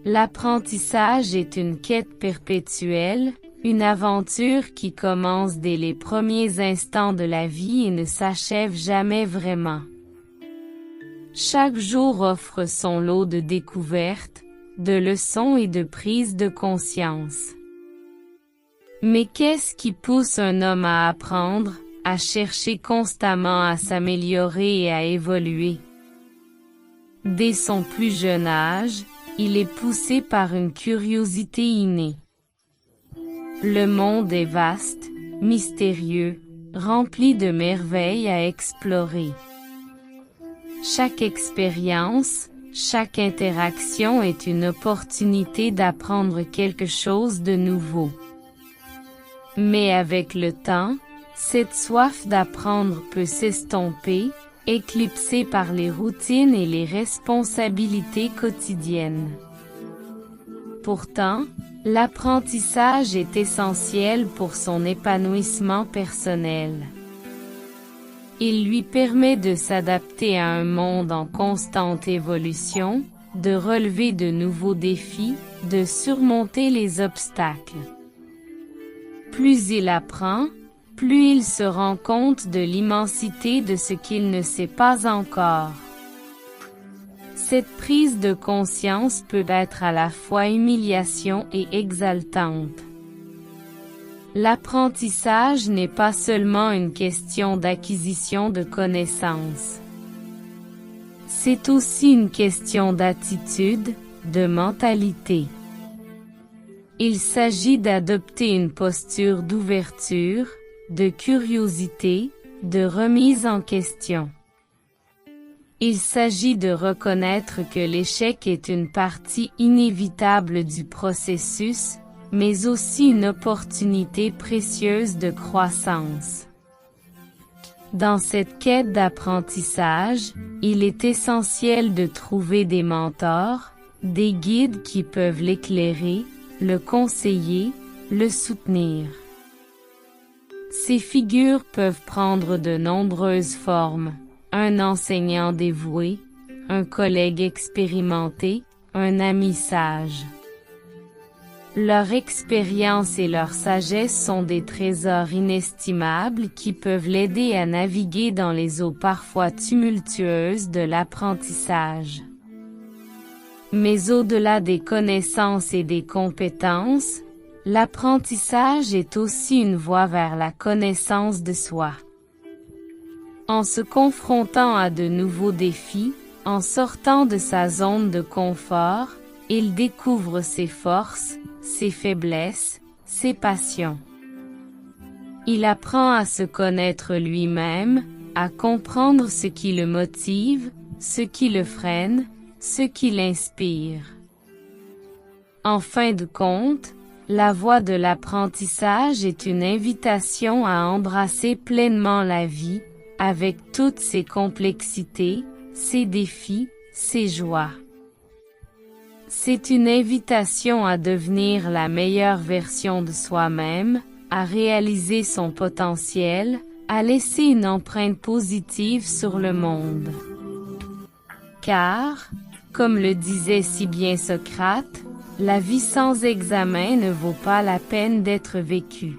L'apprentissage est une quête perpétuelle, une aventure qui commence dès les premiers instants de la vie et ne s'achève jamais vraiment. Chaque jour offre son lot de découvertes, de leçons et de prises de conscience. Mais qu'est-ce qui pousse un homme à apprendre, à chercher constamment à s'améliorer et à évoluer? Dès son plus jeune âge, il est poussé par une curiosité innée. Le monde est vaste, mystérieux, rempli de merveilles à explorer. Chaque expérience, chaque interaction est une opportunité d'apprendre quelque chose de nouveau. Mais avec le temps, cette soif d'apprendre peut s'estomper, éclipsée par les routines et les responsabilités quotidiennes. Pourtant, l'apprentissage est essentiel pour son épanouissement personnel. Il lui permet de s'adapter à un monde en constante évolution, de relever de nouveaux défis, de surmonter les obstacles. Plus il apprend, plus il se rend compte de l'immensité de ce qu'il ne sait pas encore. Cette prise de conscience peut être à la fois humiliation et exaltante. L'apprentissage n'est pas seulement une question d'acquisition de connaissances. C'est aussi une question d'attitude, de mentalité. Il s'agit d'adopter une posture d'ouverture, de curiosité, de remise en question. Il s'agit de reconnaître que l'échec est une partie inévitable du processus, mais aussi une opportunité précieuse de croissance. Dans cette quête d'apprentissage, il est essentiel de trouver des mentors, des guides qui peuvent l'éclairer, le conseiller, le soutenir. Ces figures peuvent prendre de nombreuses formes: un enseignant dévoué, un collègue expérimenté, un ami sage. Leur expérience et leur sagesse sont des trésors inestimables qui peuvent l'aider à naviguer dans les eaux parfois tumultueuses de l'apprentissage. Mais au-delà des connaissances et des compétences, l'apprentissage est aussi une voie vers la connaissance de soi. En se confrontant à de nouveaux défis, en sortant de sa zone de confort, il découvre ses forces, ses faiblesses, ses passions. Il apprend à se connaître lui-même, à comprendre ce qui le motive, ce qui le freine, ce qui l'inspire. En fin de compte, la voie de l'apprentissage est une invitation à embrasser pleinement la vie, avec toutes ses complexités, ses défis, ses joies. C'est une invitation à devenir la meilleure version de soi-même, à réaliser son potentiel, à laisser une empreinte positive sur le monde. Car, comme le disait si bien Socrate, la vie sans examen ne vaut pas la peine d'être vécue.